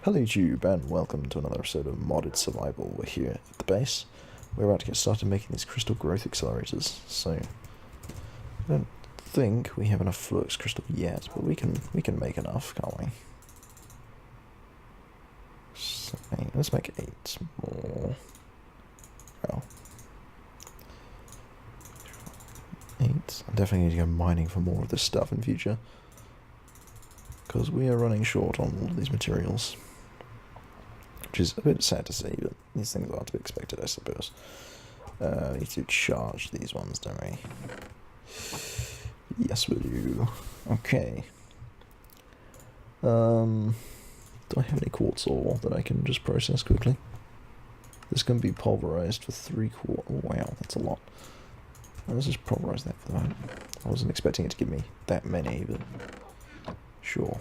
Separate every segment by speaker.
Speaker 1: Hello YouTube and welcome to another episode of Modded Survival. We're here at the base. We're about to get started making these crystal growth accelerators. So I don't think we have enough flux crystal yet, but we can make enough, can't we? So, let's make 8 more. Well, 8. I definitely need to go mining for more of this stuff in future, because we are running short on all of these materials. Which is a bit sad to see, but these things are to be expected, I suppose. We need to charge these ones, don't we? Yes, we do. Okay. Do I have any quartz ore that I can just process quickly? This can be pulverized for 3 quartz. Oh, wow, that's a lot. Let's just pulverize that for the moment. I wasn't expecting it to give me that many, but sure.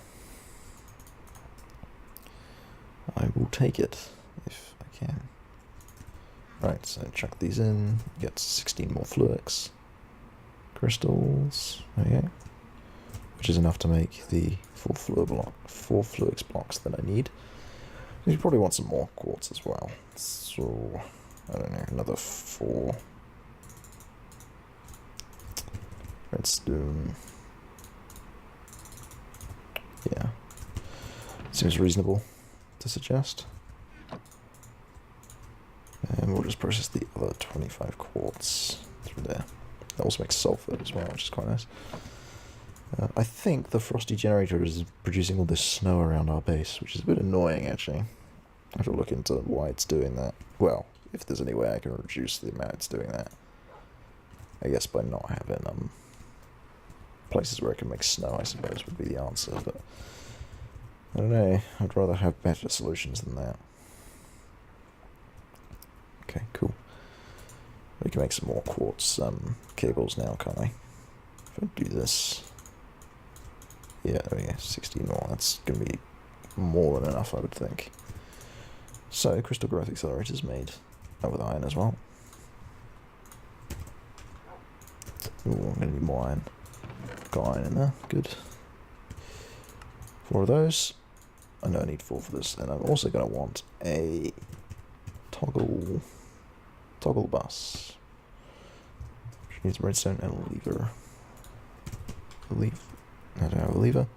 Speaker 1: I will take it, if I can. Right, so chuck these in, get 16 more flux crystals, okay, which is enough to make the 4 flux blocks that I need. You probably want some more quartz as well, so, I don't know, another 4 redstone. Yeah, seems reasonable to suggest. And we'll just process the other 25 quartz through there. That also makes sulfur as well, which is quite nice. I think the frosty generator is producing all this snow around our base, which is a bit annoying actually. I have to look into why it's doing that. Well, if there's any way I can reduce the amount it's doing that. I guess by not having places where it can make snow, I suppose, would be the answer, but I don't know, I'd rather have better solutions than that. Okay, cool. We can make some more quartz cables now, can't we? If I do this. Yeah, there we go, 16 more. That's going to be more than enough, I would think. So, crystal growth accelerators made with iron as well. Ooh, I'm going to need more iron. Got iron in there, good. 4 of those. I know I need 4 for this, and I'm also going to want a toggle bus, which needs redstone and a lever. I don't have a lever.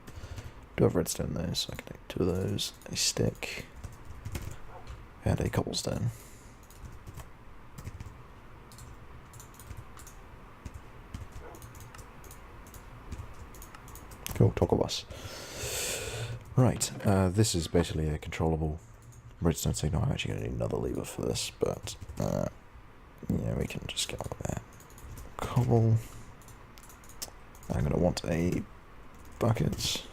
Speaker 1: Do have redstone though, so I can take 2 of those, a stick, and a cobblestone. Cool, toggle bus. Right, this is basically a controllable redstone signal. I'm actually going to need another lever for this, but yeah, we can just get on with that. Cobble. I'm going to want a bucket.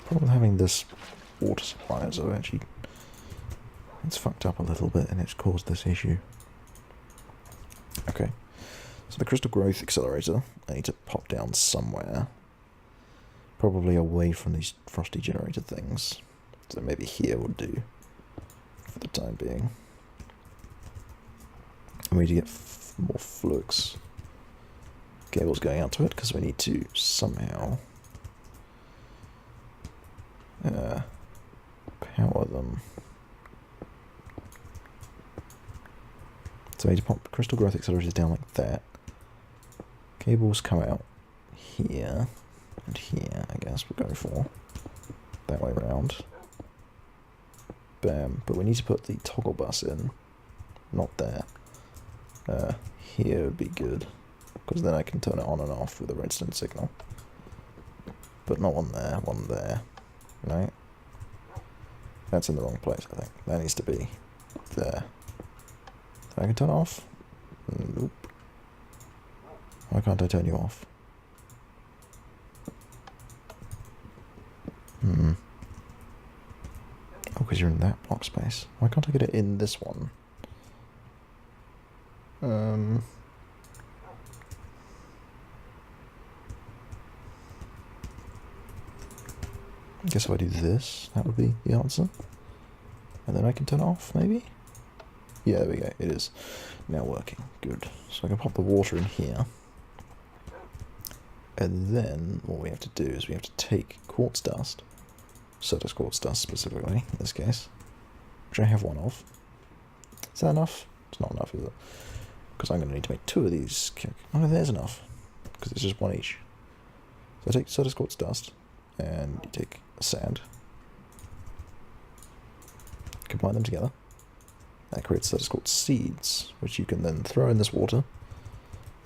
Speaker 1: Problem with having this water supply is actually it's fucked up a little bit and it's caused this issue. Okay, so the crystal growth accelerator, I need to pop down somewhere. Probably away from these frosty generator things. So maybe here would do for the time being. And we need to get more flux cables going out to it because we need to somehow power them. So we need to pop crystal growth accelerators down like that. Cables come out here. And here, I guess we'll go for that way around. Bam. But we need to put the toggle bus in, not there. Here would be good, because then I can turn it on and off with a redstone signal. But not one there. No. That's in the wrong place, I think. That needs to be there. I can turn it off? Nope. Why can't I turn you off? Oh, because you're in that block space. Why can't I get it in this one? I guess if I do this, that would be the answer. And then I can turn it off, maybe? Yeah, there we go. It is now working. Good. So I can pop the water in here. And then what we have to do is we have to take quartz dust Certus quartz dust specifically, in this case. Which I have one of. Is that enough? It's not enough, is it? Because I'm going to need to make 2 of these. Oh, there's enough. Because it's just 1 each. So I take Certus quartz dust, and you take sand. Combine them together. That creates Certus quartz seeds, which you can then throw in this water,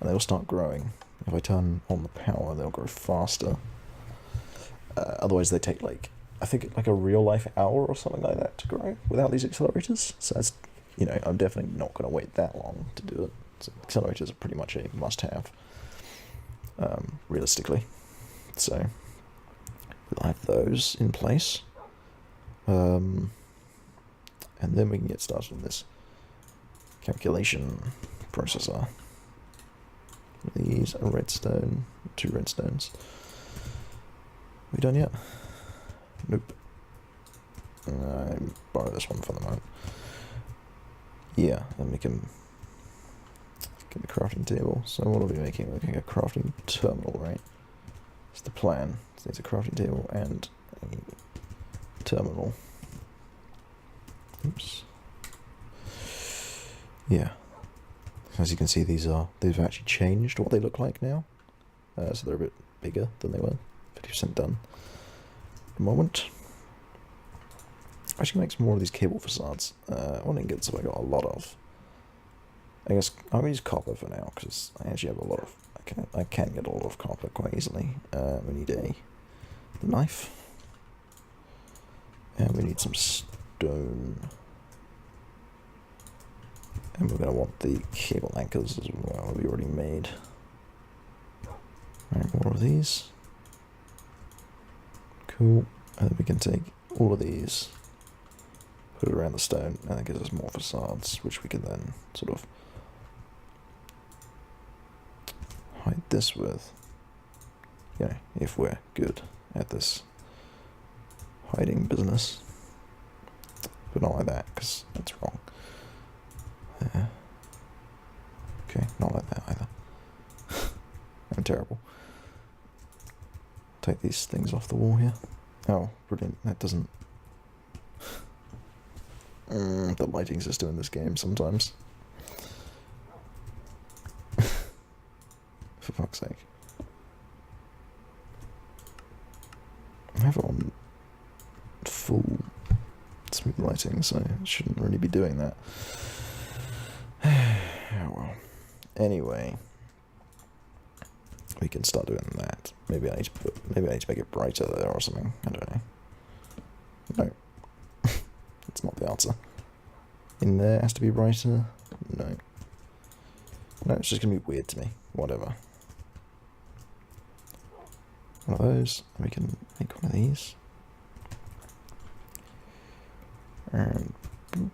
Speaker 1: and they'll start growing. If I turn on the power, they'll grow faster. Otherwise, they take, like, I think like a real-life hour or something like that to grow without these accelerators. So that's, you know, I'm definitely not going to wait that long to do it. So accelerators are pretty much a must-have, realistically. So we'll have those in place. And then we can get started on this calculation processor. These are redstone, 2 redstones. We done yet? Nope. I borrow this one for the moment. Yeah, then we can get the crafting table. So what are we making? We're making a crafting terminal, right? That's the plan. So it's a crafting table and a terminal. Oops. Yeah. As you can see, they've actually changed what they look like now. So they're a bit bigger than they were. 50% done. At the moment. I should make some more of these cable facades. One ingots have I got a lot of. I guess I'll use copper for now because I actually have a lot of. I can get a lot of copper quite easily. We need a knife, and we need some stone, and we're going to want the cable anchors as well. We already made. Right, more of these. Cool. And then we can take all of these, put it around the stone, and that gives us more facades, which we can then sort of hide this with, you know, if we're good at this hiding business. But not like that, because that's wrong. Okay, not like that either. I'm terrible. Take these things off the wall here. Oh, brilliant. That doesn't... the lighting system in this game sometimes. For fuck's sake. I have it on full smooth lighting, so I shouldn't really be doing that. Oh well. Anyway, we can start doing that. Maybe I need to make it brighter there or something. I don't know. No. That's not the answer. In there has to be brighter? No. No, it's just going to be weird to me. Whatever. One of those. We can make one of these. And boop.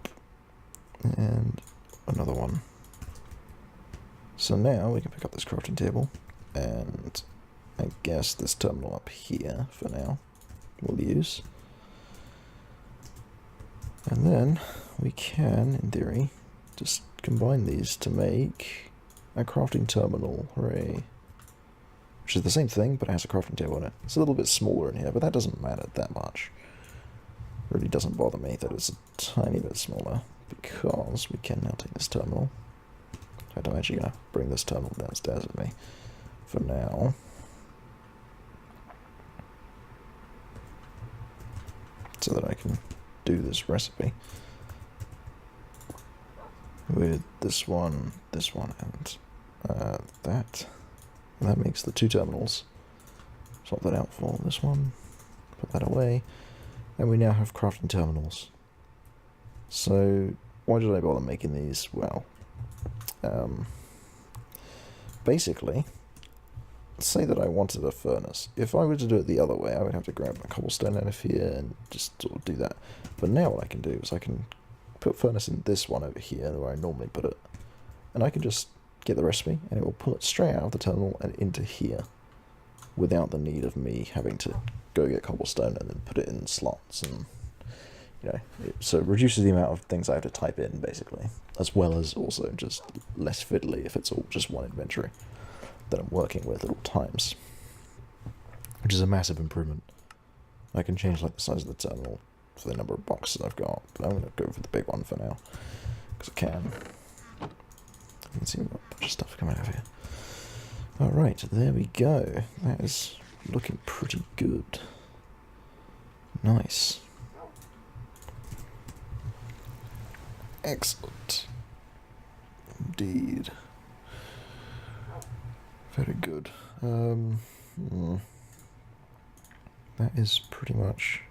Speaker 1: And another one. So now we can pick up this crafting table. And I guess this terminal up here for now we'll use. And then we can, in theory, just combine these to make a crafting terminal. Hooray. Which is the same thing, but it has a crafting table in it. It's a little bit smaller in here, but that doesn't matter that much. It really doesn't bother me that it's a tiny bit smaller, because we can now take this terminal. In fact, I'm actually going to bring this terminal downstairs with me for now. So that I can do this recipe with this one, and that. And that makes the 2 terminals. Swap that out for this one, put that away, and we now have crafting terminals. So why did I bother making these? Well, basically, say that I wanted a furnace. If I were to do it the other way, I would have to grab a cobblestone out of here and just sort of do that. But now what I can do is I can put furnace in this one over here where I normally put it, and I can just get the recipe and it will pull it straight out of the terminal and into here without the need of me having to go get cobblestone and then put it in slots, and you know, so it reduces the amount of things I have to type in basically, as well as also just less fiddly if it's all just one inventory that I'm working with at all times, which is a massive improvement. I can change like the size of the terminal for the number of boxes I've got, but I'm going to go for the big one for now, because I can. You can see we've got a bunch of stuff coming out of here. Alright, there we go. That is looking pretty good. Nice. Excellent. Indeed. Very good. That is pretty much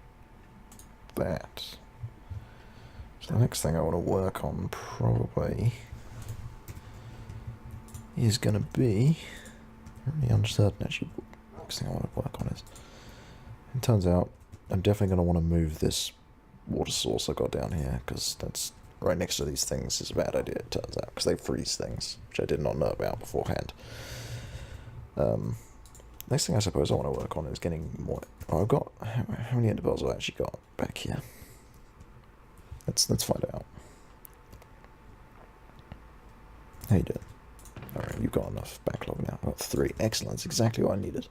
Speaker 1: that. So the next thing I want to work on probably is going to be really uncertain actually. The next thing I want to work on is, it turns out I'm definitely going to want to move this water source I got down here, because that's right next to these things is a bad idea, it turns out, because they freeze things, which I did not know about beforehand. Next thing I suppose I want to work on is getting more. Oh, I've got how many ender pearls have I actually got back here? Let's find out. How you doing? Alright, you've got enough backlog now. I've got 3. Excellent. That's exactly what I needed.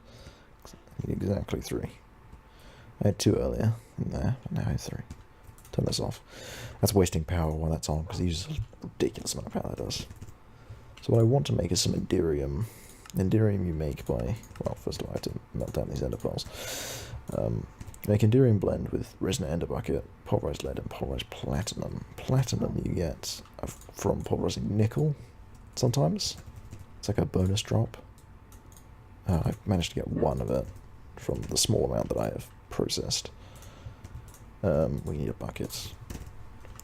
Speaker 1: I need exactly 3. I had 2 earlier in there, and now I have 3. Turn this off. That's wasting power while that's on, because it uses a ridiculous amount of power that does. So what I want to make is some Enderium. Enderium you make by, well, first of all I have to melt down these ender pearls. Make Enderium blend with resonant ender bucket, pulverized lead, and pulverized platinum. Platinum you get from pulverizing nickel, sometimes. It's like a bonus drop. I've managed to get 1 of it from the small amount that I have processed. We need a bucket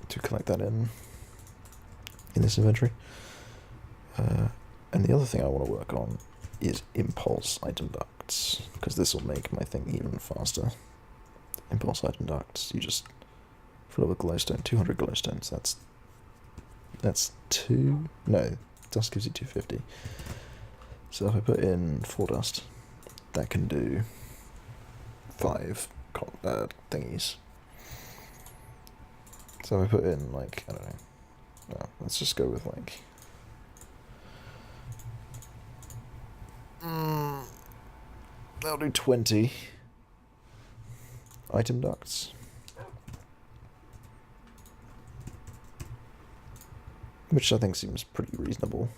Speaker 1: to collect that in this inventory. And the other thing I want to work on is impulse item ducts, because this will make my thing even faster. Impulse item ducts, you just fill it with glowstone, 200 glowstones, that's 2, no, dust gives you 250. So if I put in 4 dust, that can do 5 thingies. So if I put in, like, I don't know, well, let's just go with, like, that'll do 20 item ducts. Which I think seems pretty reasonable.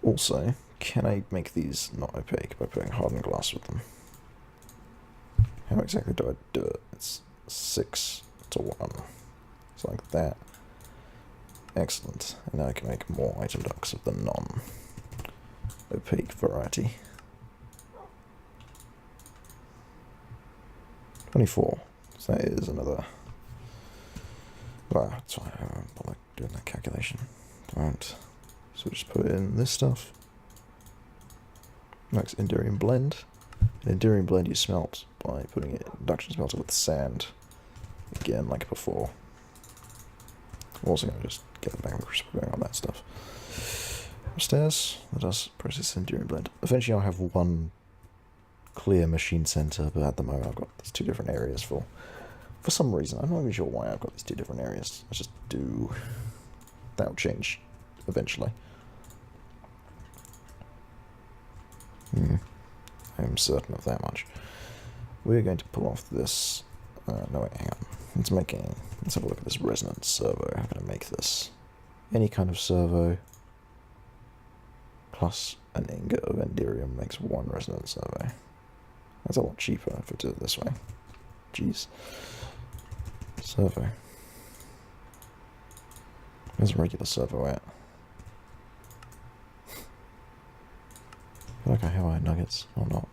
Speaker 1: Also, can I make these not opaque by putting hardened glass with them? How exactly do I do it? It's 6 to 1. It's like that. Excellent. And now I can make more item ducts of the non-opaque variety. 24. So that is another. Well, that's fine. I won't bother doing that calculation. Don't. So just put in this stuff. Next, Enderium blend. Enderium blend you smelt by putting it induction smelter with sand. Again, like before. I'm also going to just get the back going on that stuff. Upstairs, let us process Enderium blend. Eventually I'll have 1 clear machine center, but at the moment I've got these 2 different areas for some reason. I'm not even sure why I've got these 2 different areas. I just do. That'll change eventually. I'm certain of that much. We're going to pull off this. No, wait, hang on. Let's have a look at this resonance servo. How can I make this? Any kind of servo plus an ingot of Enderium makes 1 resonance servo. That's a lot cheaper if I do it this way. Jeez. Servo. Where's a regular servo at? I feel like I have iron nuggets, or not,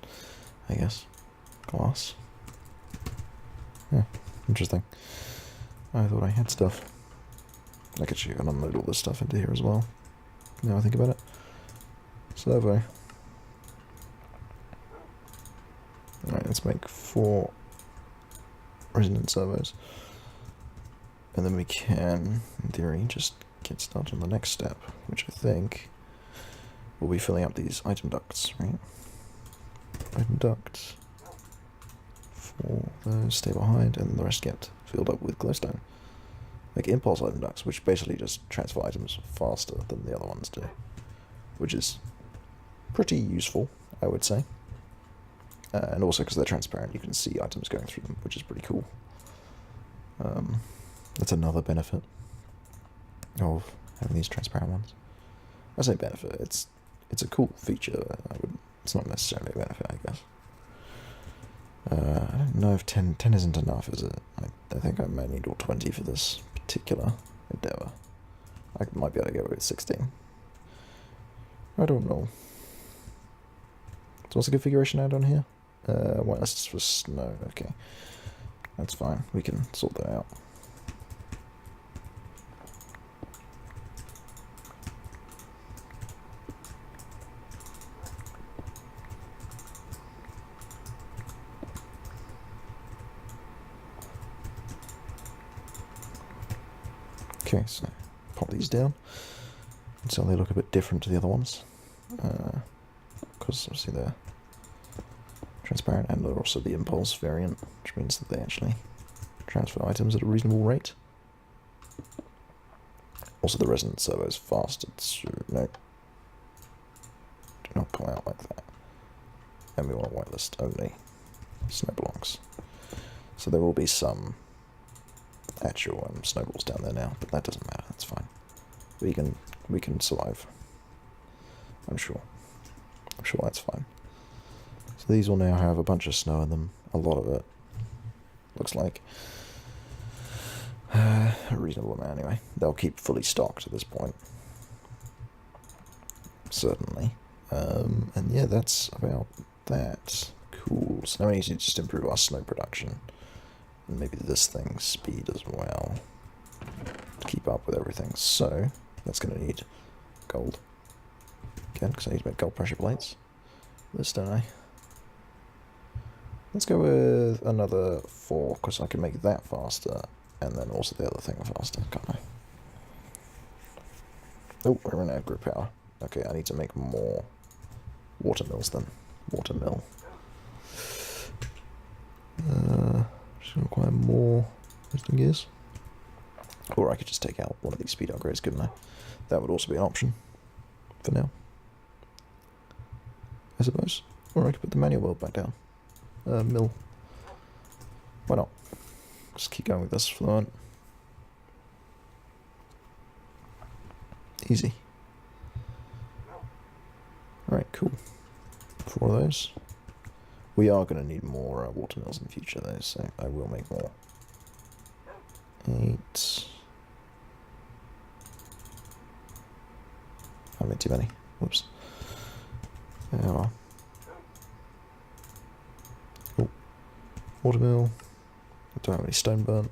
Speaker 1: I guess. Glass. Yeah, interesting. I thought I had stuff. I could actually unload all this stuff into here as well. Now I think about it. Servo. Alright, let's make 4 resonant servos. And then we can, in theory, just get started on the next step, which I think will be filling up these item ducts, right? Item ducts. 4 those stay behind, and the rest get filled up with glowstone. Like impulse item ducts, which basically just transfer items faster than the other ones do. Which is pretty useful, I would say. And also because they're transparent, you can see items going through them, which is pretty cool. That's another benefit of having these transparent ones. I say benefit, it's a cool feature. It's not necessarily a benefit, I guess. I don't know if 10 isn't enough, is it? I think I may need all 20 for this particular endeavour. I might be able to get away with 16. I don't know. So what's the configuration I had on here? Whitelist for snow, okay. That's fine, we can sort that out. Okay, so pop these down. So they look a bit different to the other ones. Because obviously they're transparent and they're also the impulse variant, which means that they actually transfer items at a reasonable rate. Also the resonance servo is fast, no. Do not come out like that. And we want a whitelist only snow blocks. So there will be some actual snowballs down there now, but that doesn't matter, that's fine. We can survive. I'm sure that's fine. So these will now have a bunch of snow in them, a lot of it, looks like. A reasonable amount anyway. They'll keep fully stocked at this point. Certainly. And yeah, that's about that. Cool. So now we need to just improve our snow production. And maybe this thing's speed as well. To keep up with everything. So, that's going to need gold. Again, because I need to make gold pressure plates. This, don't I? Let's go with another 4, because I can make that faster. And then also the other thing faster, can't I? Oh, we're running out of grid power. Okay, I need to make more water mills then. Water mill. Just require more piston gears. Or I could just take out one of these speed upgrades, couldn't I? That would also be an option for now, I suppose. Or I could put the manual world back down. Mill. Why not? Just keep going with this for the moment. Easy. Alright, cool. 4 of those. We are going to need more water mills in the future though, so I will make more. 8. I made too many. Whoops. Oh. Oh. Water mill. I don't have any stone burnt.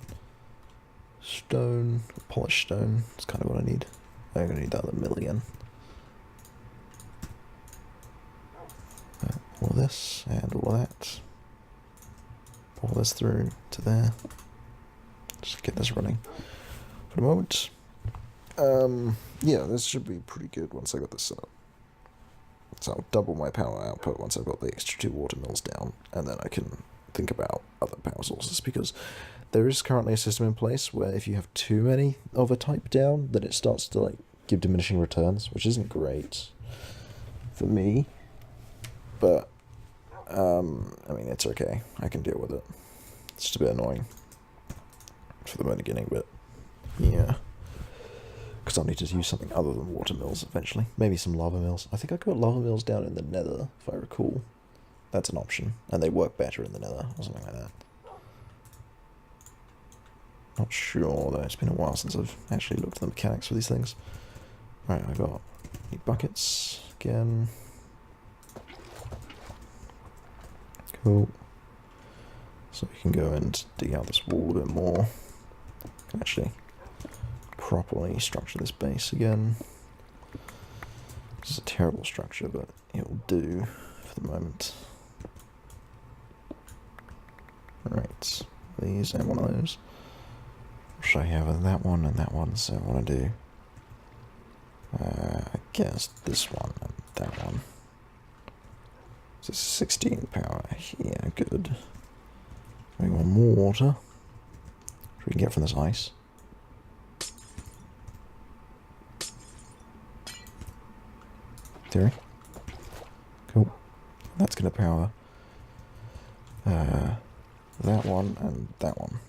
Speaker 1: Stone. Polished stone. That's kind of what I need. I'm going to need that other mill again. All of this and all of that. Pull this through to there. Just get this running for the moment. Yeah, this should be pretty good once I got this set up. So I'll double my power output once I've got the extra 2 water mills down, and then I can think about other power sources, because there is currently a system in place where if you have too many of a type down, then it starts to like give diminishing returns, which isn't great for me. But I mean, it's okay. I can deal with it. It's just a bit annoying for the beginning, but yeah. Because I'll need to use something other than water mills eventually. Maybe some lava mills. I think I got lava mills down in the nether, if I recall. That's an option. And they work better in the nether, or something like that. Not sure, though. It's been a while since I've actually looked at the mechanics for these things. Right, I got buckets again. Cool. So we can go and dig out this wall a bit more. Can actually properly structure this base again. This is a terrible structure, but it will do for the moment. Right, these and one of those. I'll show you have that one and that one, so I want to do I guess this one and that one. So 16 power here, good. We want more water, which we can get from this ice. Theory. Cool. That's going to power That one and that one.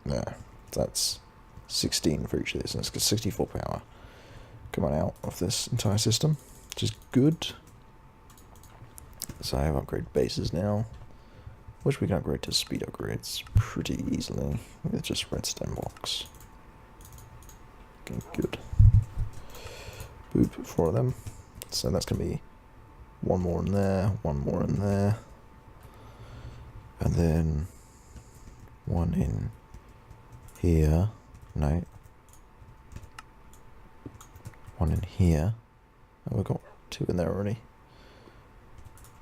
Speaker 1: There. That's 16 for each of these, and it's got 64 power coming out of this entire system, which is good. So I have upgrade bases now, which we can upgrade to speed upgrades pretty easily with just redstone blocks. Okay, good. Boop, 4 of them. So that's going to be one more in there, one more in there, and then one in here. No. One in here. Oh, we've got 2 in there already.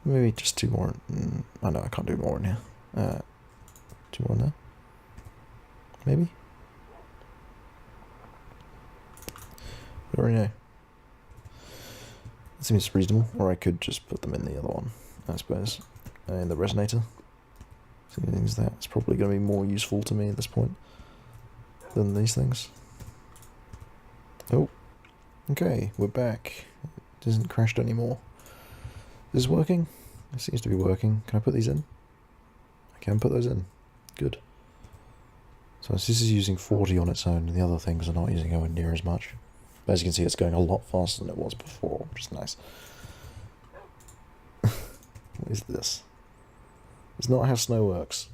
Speaker 1: Maybe just 2 more. Oh no, I can't do more in here. 2 more in there. Maybe? I don't really know. It seems reasonable. Or I could just put them in the other one, I suppose. In the resonator. So things that's probably going to be more useful to me at this point than these things. Oh. Okay, we're back. It isn't crashed anymore. Is this working? It seems to be working. Can I put these in? I can put those in. Good. So this is using 40 on its own, and the other things are not using anywhere near as much. But as you can see, it's going a lot faster than it was before, which is nice. What is this? It's not how snow works.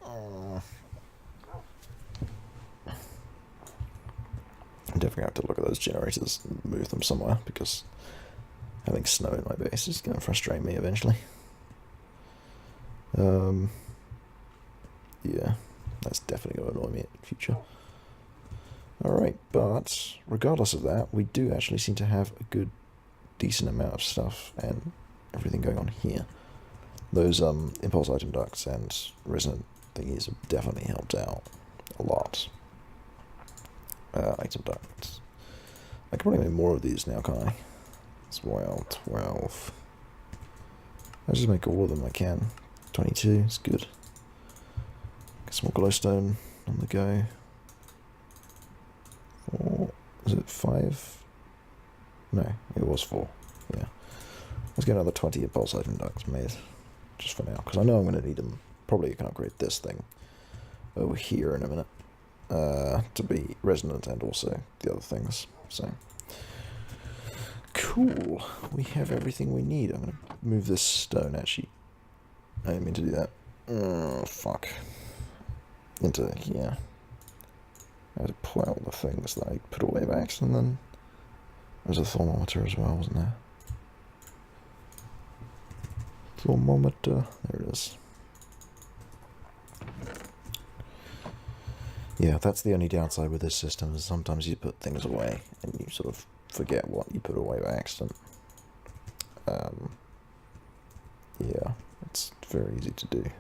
Speaker 1: I definitely have to look at those generators and move them somewhere, because having snow in my base is going to frustrate me eventually. Yeah, that's definitely going to annoy me in the future. Alright, but regardless of that, we do actually seem to have a good, decent amount of stuff and everything going on here. Those impulse item ducts and resonant thingies have definitely helped out a lot. Item ducts. I can probably make more of these now, can't I? 12. I'll just make all of them I can. 22, it's good. Get some more glowstone on the go. 4, is it 5? No, it was 4, yeah. Let's get another 20 impulse item ducts made, just for now, because I know I'm going to need them. Probably you can upgrade this thing over here in a minute to be resonant and also the other things, so. Cool, we have everything we need. I'm going to move this stone, actually. I didn't mean to do that. Oh, fuck. Into here. I had to pull out the things that I put away by accident, and then there's a thermometer as well, wasn't there? Thermometer, there it is. Yeah, that's the only downside with this system, is sometimes you put things away and you sort of forget what you put away by accident. Yeah, it's very easy to do.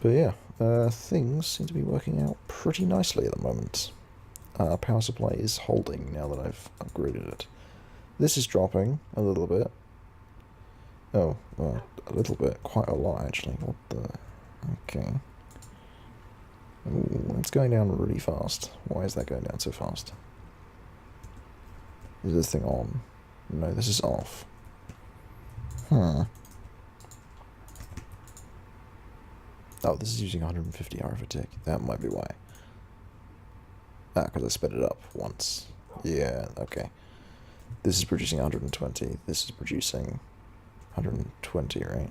Speaker 1: But yeah, things seem to be working out pretty nicely at the moment. Power supply is holding now that I've upgraded it. This is dropping a little bit. Oh, well, a little bit, quite a lot actually. What the? Okay. Ooh, it's going down really fast. Why is that going down so fast? Is this thing on? No, this is off. Oh, this is using 150 hour per tick. That might be why. Ah, because I sped it up once. Yeah, okay. This is producing 120. This is producing 120, right?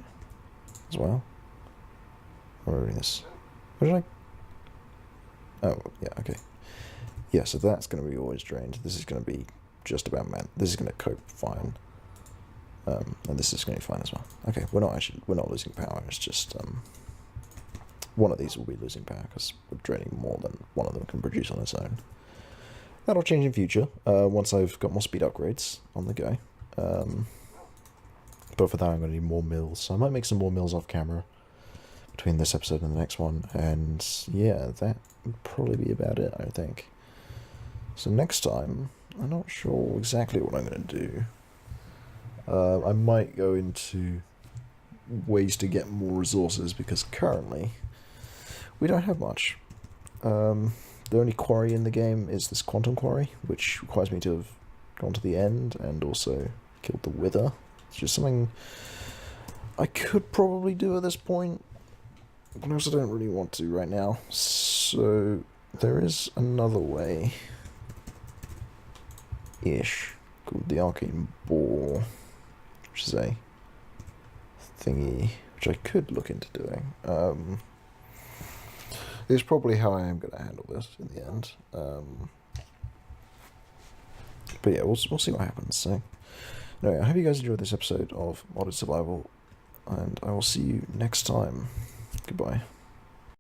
Speaker 1: As well? Or this? What did I... Oh, yeah, okay. Yeah, so that's going to be always drained. This is going to be just about this is going to cope fine. And this is going to be fine as well. Okay, we're not losing power. It's just one of these will be losing power because we're draining more than one of them can produce on its own. That'll change in future once I've got more speed upgrades on the go. But for that, I'm going to need more mills. So I might make some more mills off camera between this episode and the next one. And yeah, that would probably be about it, I think. So next time, I'm not sure exactly what I'm going to do. I might go into ways to get more resources, because currently we don't have much. The only quarry in the game is this quantum quarry, which requires me to have gone to the end and also killed the wither. It's just something I could probably do at this point, but I also don't really want to right now. So there is another way ish called the arcane ball, which is a thingy which I could look into doing. It's probably how I am going to handle this in the end. But yeah, we'll see what happens. So anyway, I hope you guys enjoyed this episode of Modded Survival, and I will see you next time. Goodbye.